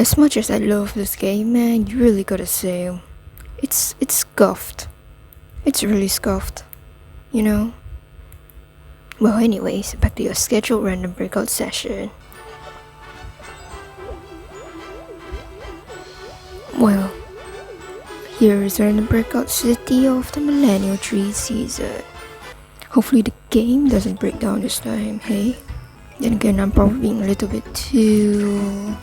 As much as I love this game, man, you really gotta say, it's scuffed. It's really scuffed, you know? Well, anyways, back to your scheduled random breakout session. Well, here is random breakout city of the Millennial Tree season. Hopefully the game doesn't break down this time, hey? Then again, I'm probably being a little bit too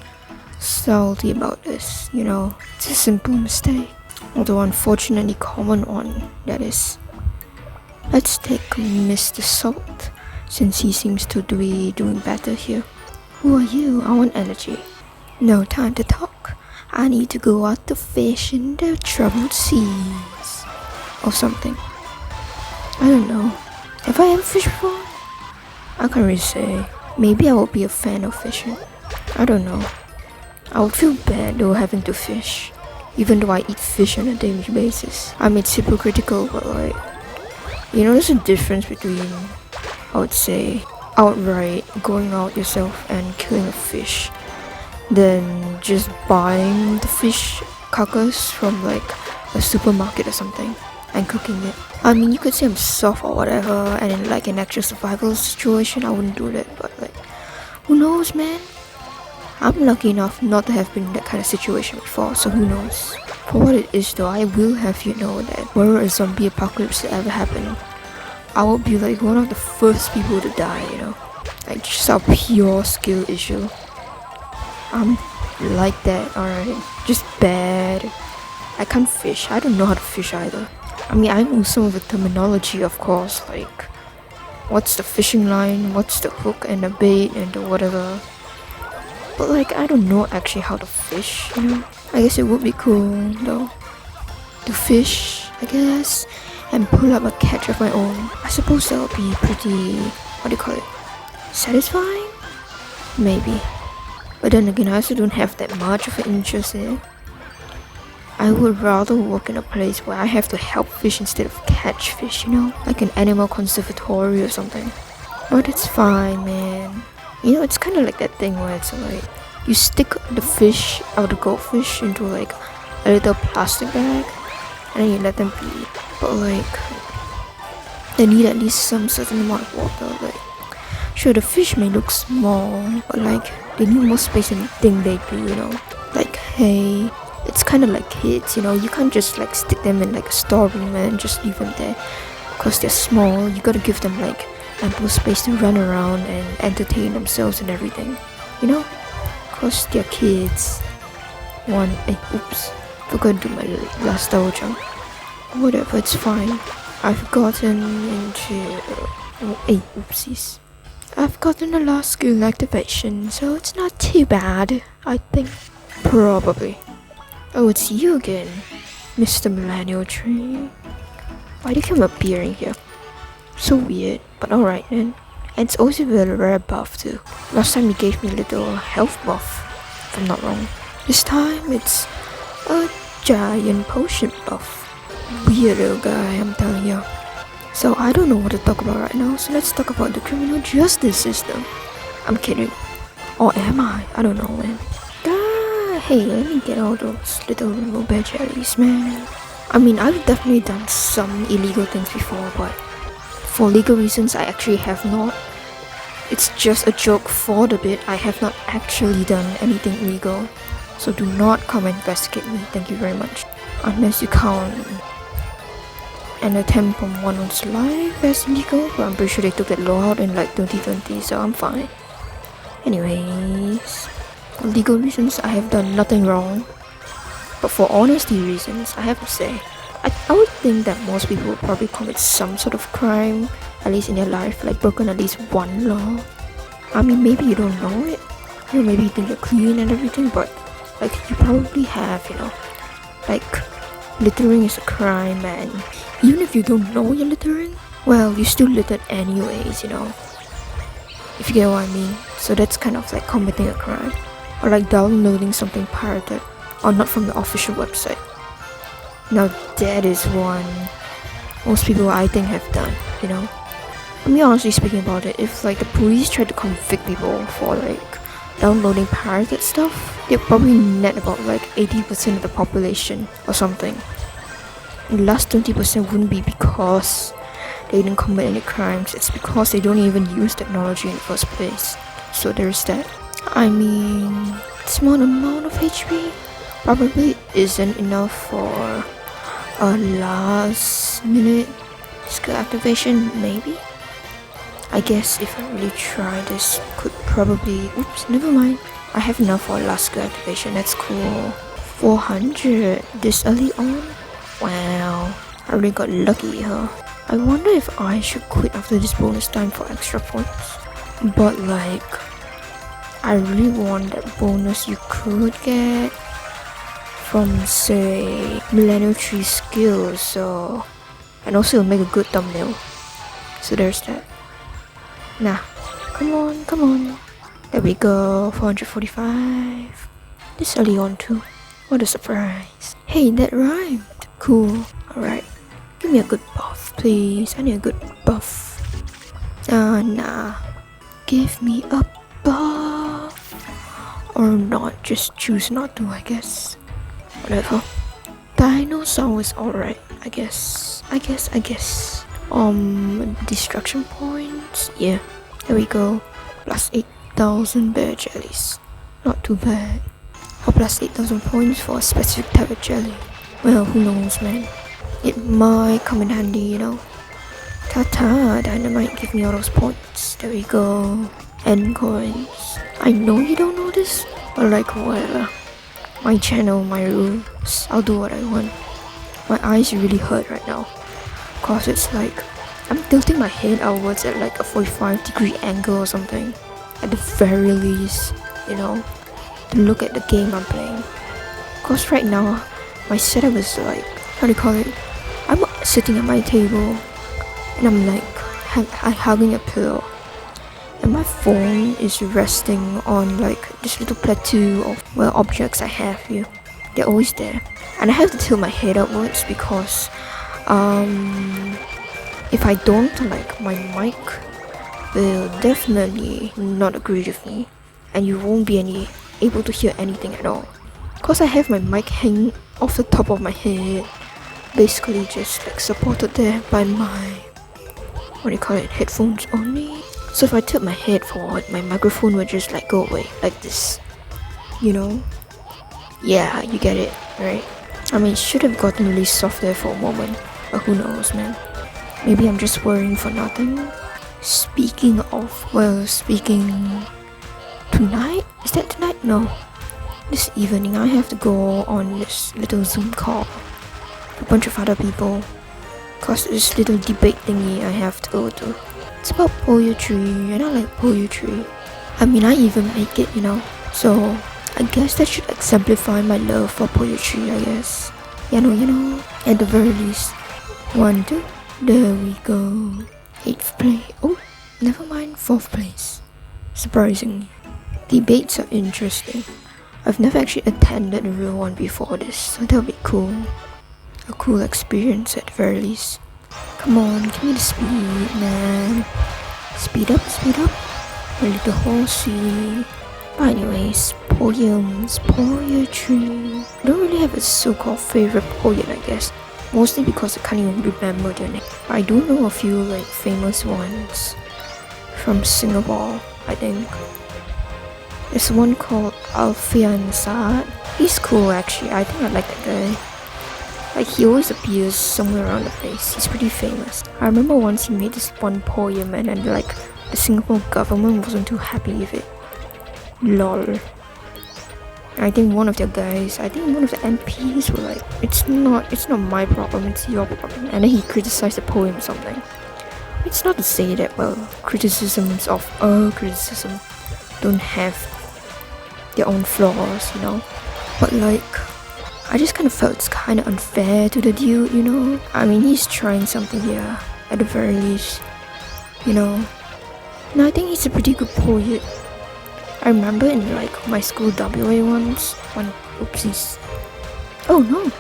salty about this, you know? It's a simple mistake, although unfortunately common one, that is. Let's take Mr. Salt, since he seems to be doing better here. Who are you? I want energy. No time to talk. I need to go out to fish in the troubled seas. Or something. I don't know. Have I ever fished before? I can't really say. Maybe I will be a fan of fishing. I don't know. I would feel bad though having to fish, even though I eat fish on a daily basis. I mean, it's hypocritical, but like, you know, there's a difference between, I would say, outright going out yourself and killing a fish than just buying the fish carcass from like a supermarket or something and cooking it. I mean, you could say I'm soft or whatever, and in like an actual survival situation I wouldn't do that, but like, who knows, man? I'm lucky enough not to have been in that kind of situation before, so who knows. For what it is though, I will have you know that were a zombie apocalypse to ever happen, I will be like one of the first people to die, you know? Like just a pure skill issue. I'm like that, alright? Just bad. I can't fish. I don't know how to fish either. I mean, I know some of the terminology, of course, like what's the fishing line, what's the hook and the bait and the whatever. But like, I don't know actually how to fish, you know? I guess it would be cool though to fish, I guess, and pull up a catch of my own. I suppose that would be pretty, what do you call it, satisfying? Maybe. But then again, I also don't have that much of an interest in it. I would rather work in a place where I have to help fish instead of catch fish, you know? Like an animal conservatory or something. But it's fine, man. You know, it's kind of like that thing where it's like, you stick the fish or the goldfish into like a little plastic bag and then you let them be. But like, they need at least some certain amount of water. Like, sure, the fish may look small, but like, they need more space than you think they do, you know? Like, hey, it's kind of like kids, you know? You can't just like stick them in like a storeroom and just leave them there because they're small. You gotta give them like ample space to run around and entertain themselves and everything, you know? Cause they're kids. Oops, forgot to do my last double jump. Whatever, it's fine. I've gotten into oopsies. I've gotten the last skill activation, so it's not too bad, I think. Probably. Oh, it's you again, Mr. Millennial Tree. Why do you keep appearing here? So weird, but alright then. And it's also a rare buff too. Last time you gave me a little health buff, if I'm not wrong. This time it's a giant potion buff. Weirdo guy, I'm telling you. So I don't know what to talk about right now, so let's talk about the criminal justice system. I'm kidding. Or am I? I don't know, man. Hey, let me get all those little rainbow bear jellies, man. I mean, I've definitely done some illegal things before, but for legal reasons, I actually have not. It's just a joke for the bit. I have not actually done anything illegal. So do not come and investigate me, thank you very much. Unless you count an attempt on one's life as illegal, but I'm pretty sure they took that law out in like 2020, so I'm fine. Anyways, for legal reasons, I have done nothing wrong. But for honesty reasons, I have to say, I would think that most people would probably commit some sort of crime, at least in their life, like broken at least one law. I mean, maybe you don't know it, you know, maybe you think you're clean and everything, but like, you probably have, you know, like, littering is a crime, and even if you don't know you're littering, well, you still littered anyways, you know, if you get what I mean. So that's kind of like committing a crime, or like downloading something pirated or not from the official website. Now that is one most people I think have done, you know. I mean, honestly speaking about it, if like the police tried to convict people for like downloading pirated stuff, they probably net about like 80% of the population or something. And the last 20% wouldn't be because they didn't commit any crimes, it's because they don't even use technology in the first place. So there's that. I mean, small amount of HP probably isn't enough for a last minute skill activation, maybe? I guess if I really try this, could probably... Oops, never mind. I have enough for a last skill activation, that's cool. 400 this early on? Wow, I really got lucky, huh? I wonder if I should quit after this bonus time for extra points. But like, I really want that bonus you could get from, say, Millennial Tree skills, so... And also it'll make a good thumbnail. So there's that. Nah, come on. There we go, 445. This early on too. What a surprise. Hey, that rhymed. Cool, alright. Give me a good buff, please. I need a good buff. Nah. Give me a buff. Or not, just choose not to, I guess. Whatever. Dinosaur is alright, I guess. Destruction points. Yeah, there we go. Plus 8,000 bear jellies. Not too bad. Or plus 8,000 points for a specific type of jelly. Well, who knows, man. It might come in handy, you know. Ta-ta, dynamite, give me all those points. There we go. End coins. I know you don't know this, but like whatever. My channel, my rules. I'll do what I want. My eyes really hurt right now. Cause it's like, I'm tilting my head outwards at like a 45-degree angle or something. At the very least, you know, to look at the game I'm playing. Cause right now, my setup is like, how do you call it? I'm sitting at my table and I'm like hugging a pillow. And my phone is resting on like this little plateau of, well, objects I have here. They're always there. And I have to tilt my head upwards because if I don't, like, my mic will definitely not agree with me. And you won't be able to hear anything at all. Cause I have my mic hanging off the top of my head. Basically just like supported there by my, what do you call it, headphones only. So if I tilt my head forward, my microphone will just like go away, like this. You know? Yeah, you get it, right? I mean, it should have gotten really soft there for a moment, but who knows, man. Maybe I'm just worrying for nothing. Speaking tonight? Is that tonight? No. This evening I have to go on this little Zoom call with a bunch of other people. Cause this little debate thingy I have to go to. It's about poetry, and I like poetry. I mean, I even make it, you know. So, I guess that should exemplify my love for poetry, I guess. You know, at the very least. 1, 2, there we go. 8th place. Oh, never mind, 4th place. Surprisingly. Debates are interesting. I've never actually attended a real one before this, so that'll be cool. A cool experience at the very least. Come on, give me the speed, man. Speed up. My little horsey. But anyways, poems, poetry. I don't really have a so-called favorite poet, I guess. Mostly because I can't even remember their name. I do know a few like famous ones from Singapore, I think. There's one called Alfian Saad. He's cool actually, I think I like that guy. Like, he always appears somewhere around the place. He's pretty famous. I remember once he made this one poem and then like the Singapore government wasn't too happy with it. Lol. I think one of the MPs were like, it's not my problem, it's your problem. And then he criticized the poem or something. It's not to say that, well, criticisms of a criticism don't have their own flaws, you know. But like, I just kind of felt it's kind of unfair to the dude, you know. I mean, he's trying something here, at the very least, you know. And I think he's a pretty good poet. I remember in like my school WA once, oopsies. Oh no,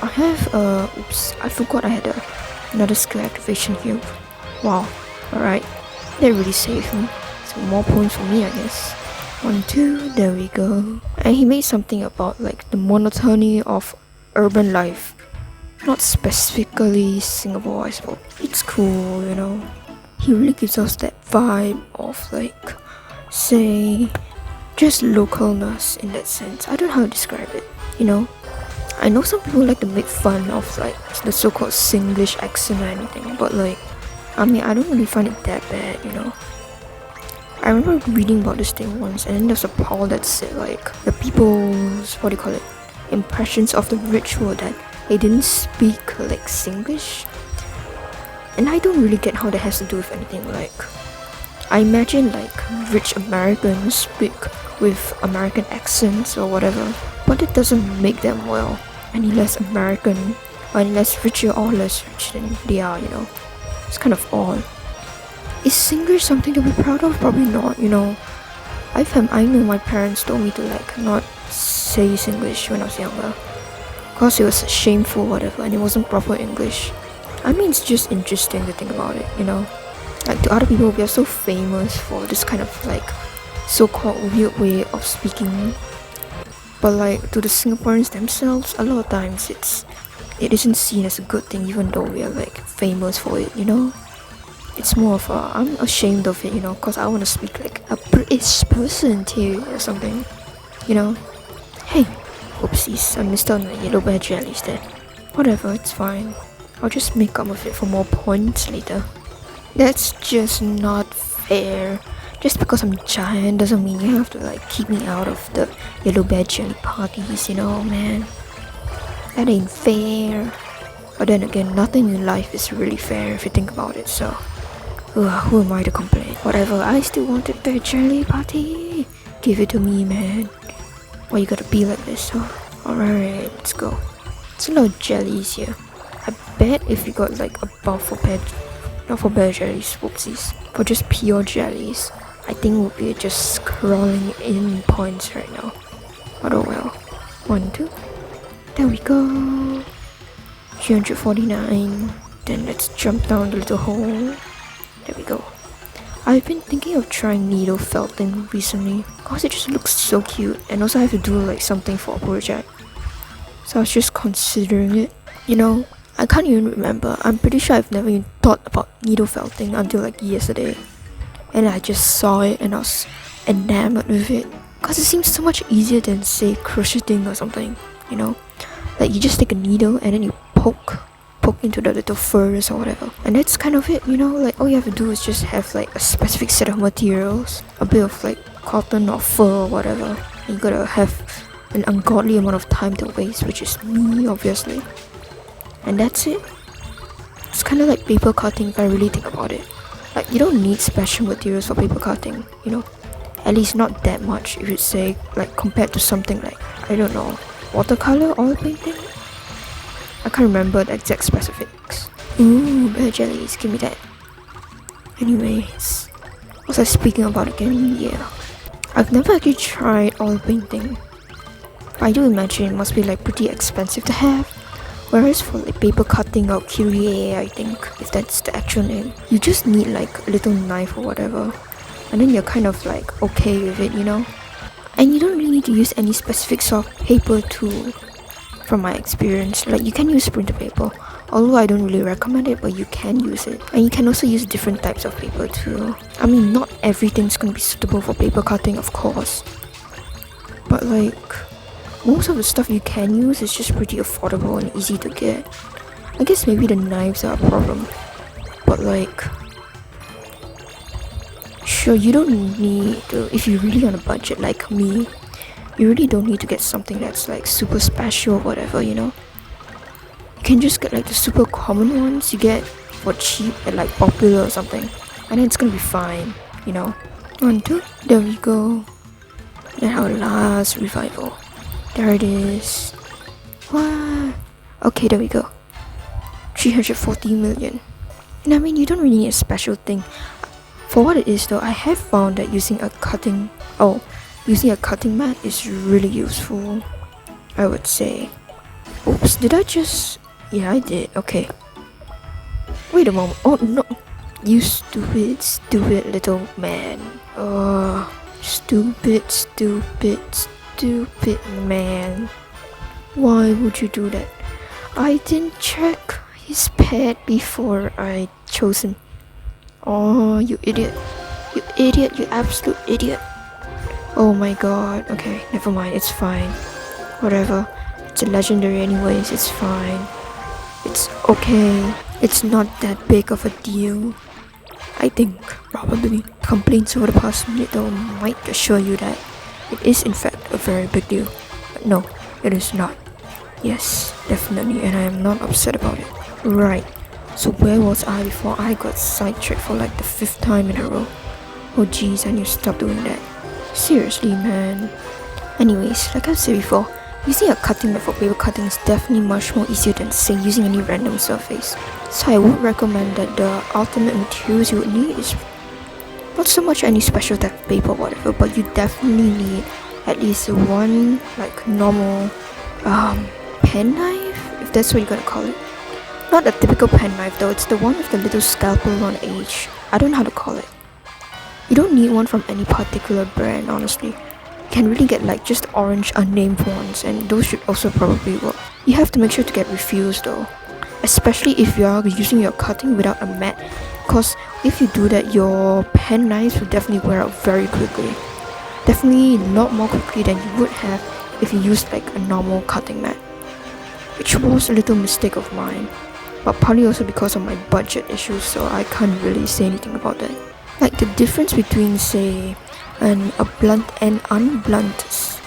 I have oops, I forgot I had another skill activation here. Wow, alright, that really saved me. So more points for me, I guess. 1, 2, there we go. And he made something about like the monotony of urban life. Not specifically Singapore, I suppose. It's cool, you know. He really gives us that vibe of like, say, just localness in that sense. I don't know how to describe it, you know. I know some people like to make fun of like the so-called Singlish accent or anything, but like, I mean, I don't really find it that bad, you know. I remember reading about this thing once, and then there's a poll that said like the people's, what do you call it, impressions of the rich were that they didn't speak like Singlish. And I don't really get how that has to do with anything. Like, I imagine like rich Americans speak with American accents or whatever, but it doesn't make them, well, any less American or any less richer or less rich than they are, you know. It's kind of odd. Is Singlish something to be proud of? Probably not, you know. I know my parents told me to like not say Singlish when I was younger, cause it was shameful, whatever, and it wasn't proper English. I mean, it's just interesting to think about it, you know. Like, to other people, we are so famous for this kind of like so-called weird way of speaking, but like to the Singaporeans themselves, a lot of times it isn't seen as a good thing, even though we are like famous for it, you know. It's more of a, I'm ashamed of it, you know, cause I want to speak like a British person too or something, you know. Hey, oopsies, I missed out on the yellow bear jellies there. Whatever, it's fine. I'll just make up of it for more points later. That's just not fair. Just because I'm giant doesn't mean you have to like keep me out of the yellow bear jelly parties, you know, man. That ain't fair. But then again, nothing in life is really fair if you think about it, so who am I to complain? Whatever, I still wanted the jelly party. Give it to me, man. Why you gotta be like this, huh? Alright, let's go. It's a lot of jellies here. I bet if you got like a bar for bear, not for bear jellies, whoopsies, for just pure jellies, I think we'll be just scrolling in points right now. But oh well. 1, 2. There we go. 349. Then let's jump down the little hole. There we go. I've been thinking of trying needle felting recently because it just looks so cute, and also I have to do like something for a project. So I was just considering it. You know, I can't even remember. I'm pretty sure I've never even thought about needle felting until like yesterday. And I just saw it and I was enamored with it. Because it seems so much easier than say crocheting or something, you know? Like you just take a needle and then you poke into the little furs or whatever, and that's kind of it, you know. Like all you have to do is just have like a specific set of materials, a bit of like cotton or fur or whatever, and you gotta have an ungodly amount of time to waste, which is me obviously, and that's it. It's kind of like paper cutting if I really think about it. Like you don't need special materials for paper cutting, you know, at least not that much if you say, like compared to something like, I don't know, watercolor, oil painting. I can't remember the exact specifics. Ooh, bear jellies, give me that. Anyways, what was I speaking about again? Yeah, I've never actually tried oil painting, but I do imagine it must be like pretty expensive to have. Whereas for like paper cutting or curie, I think, if that's the actual name, you just need like a little knife or whatever, and then you're kind of like okay with it, you know. And you don't really need to use any specific sort of paper too. From my experience, like you can use printer paper, although I don't really recommend it, but you can use it. And you can also use different types of paper too. I mean, not everything's gonna be suitable for paper cutting, of course, but like most of the stuff you can use is just pretty affordable and easy to get. I guess maybe the knives are a problem, but like sure, you don't need to, if you're really on a budget like me, you really don't need to get something that's like super special or whatever, you know. You can just get like the super common ones you get for cheap at like Popular or something, and then it's gonna be fine, you know. 1, 2, there we go. Then our last revival. There it is. What? Okay, there we go. 340 million. And I mean, you don't really need a special thing. For what it is though, I have found that using a cutting mat is really useful, I would say. Oops, did I just... Yeah, I did. Okay. Wait a moment. Oh no. You stupid little man. Stupid, man. Why would you do that? I didn't check his pet before I chose him. Oh, you idiot. You idiot, you absolute idiot. Oh my god. Okay, never mind, it's fine. Whatever. It's a legendary anyways, it's fine. It's okay. It's not that big of a deal. I think probably complaints over the past minute though might assure you that it is in fact a very big deal. But no, it is not. Yes, definitely, and I am not upset about it. Right. So where was I before I got sidetracked for like the 5th time in a row? Oh jeez, I need to stop doing that. Seriously, man. Anyways, like I said before, using a cutting mat for paper cutting is definitely much more easier than say using any random surface. So I would recommend that the ultimate materials you would need is not so much any special type of paper or whatever, but you definitely need at least one like normal pen knife, if that's what you're gonna call it. Not a typical pen knife though, it's the one with the little scalpel on the edge. I don't know how to call it. You don't need one from any particular brand, honestly. You can really get like just orange unnamed ones, and those should also probably work. You have to make sure to get refills though, especially if you are using your cutting without a mat, because if you do that, your pen knives will definitely wear out very quickly. Definitely a lot more quickly than you would have if you used like a normal cutting mat, which was a little mistake of mine, but partly also because of my budget issues, so I can't really say anything about that. Like the difference between say a blunt and unblunt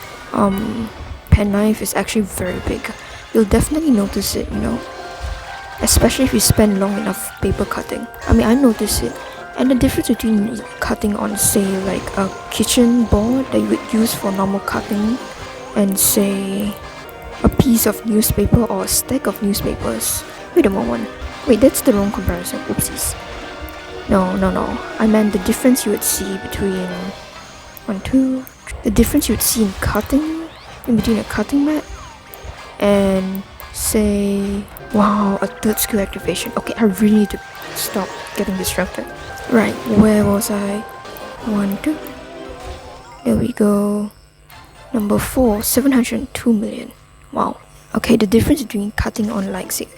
pen knife is actually very big. You'll definitely notice it, you know, especially if you spend long enough paper cutting. I mean, I notice it. And the difference between cutting on say like a kitchen board that you would use for normal cutting and say a piece of newspaper or a stack of newspapers. Wait a moment. Wait, that's the wrong comparison. Oopsies. No. I meant the difference you would see between the difference you would see in cutting, in between a cutting mat and say, wow, a 3rd skill activation. Okay, I really need to stop getting distracted. Right, where was I? 1, 2. There we go. Number 4, 702 million. Wow. Okay, the difference between cutting on like say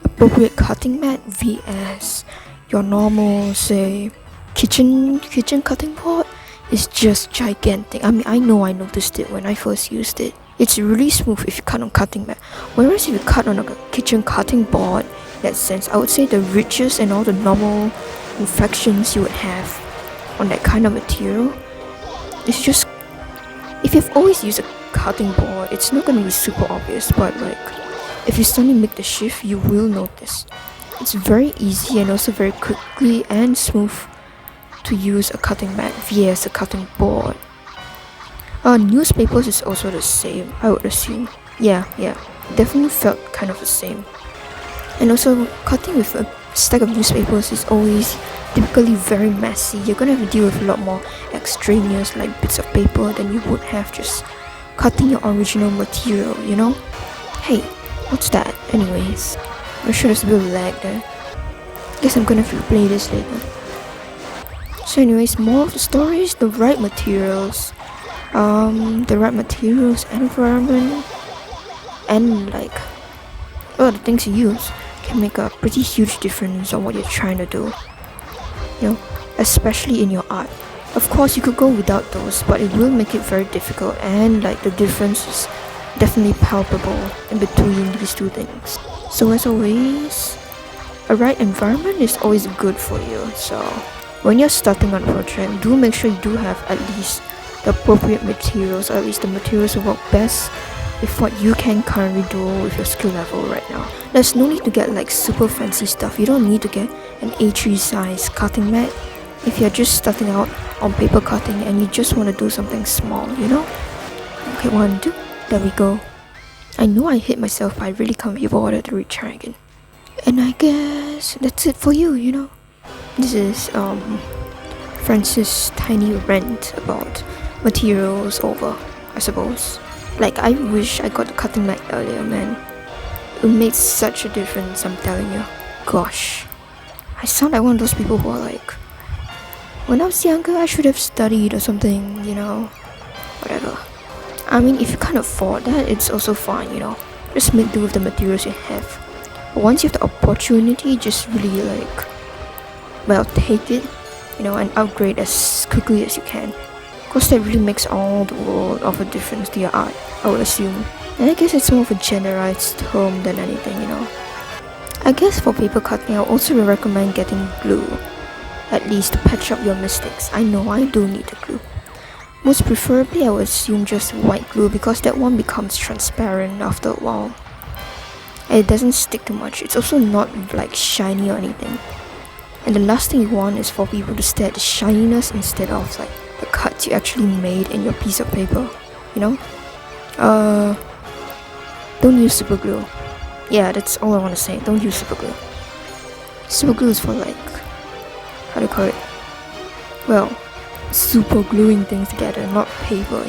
appropriate cutting mat vs your normal say kitchen cutting board is just gigantic. I mean, I know I noticed it when I first used it. It's really smooth if you cut on cutting mat, whereas if you cut on a kitchen cutting board, in that sense, I would say the ridges and all the normal imperfections you would have on that kind of material, it's just, if you've always used a cutting board, it's not going to be super obvious, but like if you suddenly make the shift, you will notice. It's very easy and also very quickly and smooth to use a cutting mat vs a cutting board. Newspapers is also the same, I would assume. Yeah, definitely felt kind of the same. And also, cutting with a stack of newspapers is always typically very messy. You're gonna have to deal with a lot more extraneous like bits of paper than you would have just cutting your original material, you know? Hey, what's that? Anyways, I'm sure there's a bit of lag there. Guess I'm gonna have to replay this later. So anyways, more of the story is the right materials. Environment, and like the things you use can make a pretty huge difference on what you're trying to do, you know, especially in your art. Of course, you could go without those, but it will make it very difficult, and like the difference is definitely palpable in between these two things. So as always, a right environment is always good for you. So when you're starting on a project, do make sure you do have at least the appropriate materials, or at least the materials that work best with what you can currently do with your skill level right now. There's no need to get like super fancy stuff. You don't need to get an A3 size cutting mat if you're just starting out on paper cutting and you just want to do something small, you know? Okay, 1, 2, there we go. I know I hit myself, but I really can't be bothered to retry again. And I guess that's it for you, you know? This is Francis' tiny rant about materials over, I suppose. Like, I wish I got the cutting mat earlier, man. It made such a difference, I'm telling you. Gosh, I sound like one of those people who are like When I was younger, I should have studied or something, whatever. I mean, if you can't afford that, it's also fine, just make do with the materials you have. But once you have the opportunity, just really take it, and upgrade as quickly as you can. Because that really makes all the world of a difference to your art, I would assume. And I guess it's more of a generalized term than anything, I guess for paper cutting, I also recommend getting glue, at least to patch up your mistakes. I know I do need the glue. Most preferably, I would assume just white glue because that one becomes transparent after a while. And it doesn't stick too much. It's also not shiny or anything. And the last thing you want is for people to stare at the shininess instead of the cuts you actually made in your piece of paper, Don't use super glue. Yeah, that's all I want to say. Don't use super glue. Super glue is for how do you call it? Well, super gluing things together, not paper,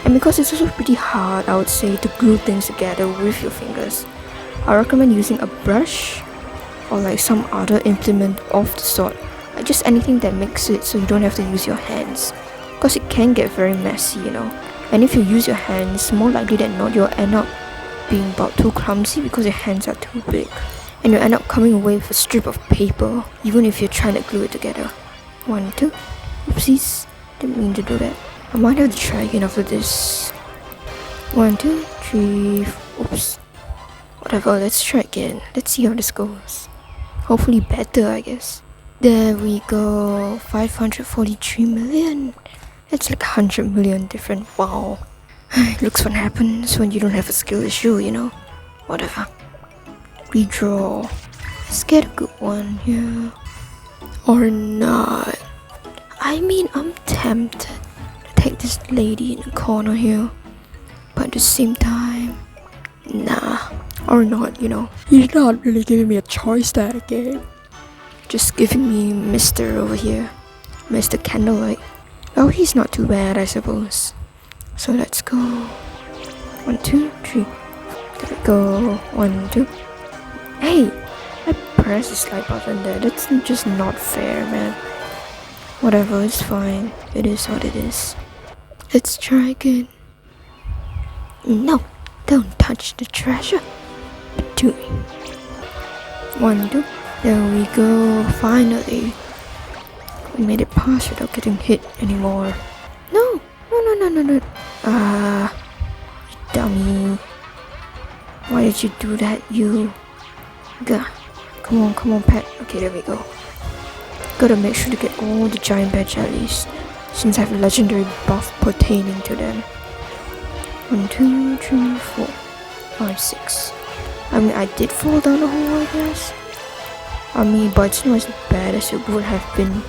And because it's also pretty hard, I would say, to glue things together with your fingers, I recommend using a brush or some other implement of the sort. Just anything that makes it so you don't have to use your hands, because it can get very messy, And if you use your hands, more likely than not, you'll end up being about too clumsy because your hands are too big, and you'll end up coming away with a strip of paper, even if you're trying to glue it together. 1, 2. Oopsies, didn't mean to do that. I might have to try again after this. 1, 2, 3. Oops. Whatever, let's try again. Let's see how this goes. Hopefully better, I guess. There we go. 543 million. That's 100 million different. Wow. Looks what happens when you don't have a skill issue, Whatever. Redraw. Let's get a good one here. Or not. I mean, I'm tempted to take this lady in the corner here. But at the same time, nah. Or not, You're not really giving me a choice that game. Just giving me Mr. over here. Mr. Candlelight. Oh, he's not too bad, I suppose. So let's go. 1, 2, 3. There we go. 1, 2. Hey! I pressed the slide button there. That's just not fair, man. Whatever, it's fine. It is what it is. Let's try again. No! Don't touch the treasure. 2. 1, 2. There we go. Finally. We made it past without getting hit anymore. No! No. You dummy. Why did you do that, you? Gah. Come on, pet. Okay, there we go. Gotta make sure to get all the giant badge at least, since I have a legendary buff pertaining to them. 1, 2, 3, 4, 5, 6. I mean, I did fall down the hole, I guess. But it's not as bad as it would have been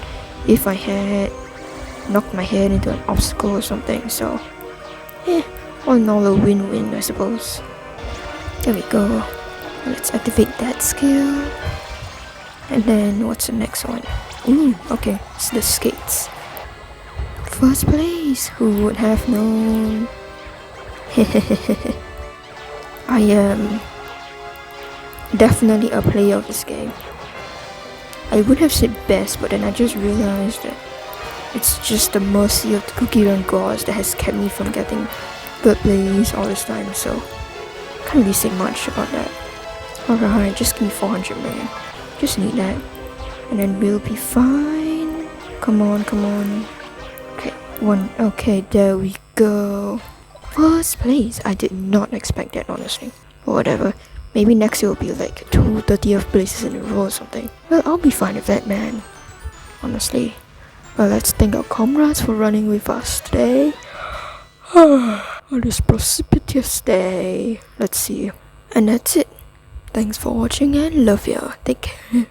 if I had knocked my head into an obstacle or something, so all in all a win-win, I suppose. There we go. Let's activate that skill. And then what's the next one? Ooh, okay, it's the skates. First place, who would have known? I am definitely a player of this game. I would have said best, but then I just realized that it's just the mercy of the cookie run gods that has kept me from getting third place all this time, so can't really say much about that. Alright, just give me 400 million. Just need that. And then we'll be fine. Come on. Okay, 1. Okay, there we go. First place. I did not expect that, honestly. But whatever. Maybe next year will be 2 30th places in a row or something. Well, I'll be fine with that, man. Honestly. Well, let's thank our comrades for running with us today. On this precipitous day. Let's see. And that's it. Thanks for watching and love ya. Take care.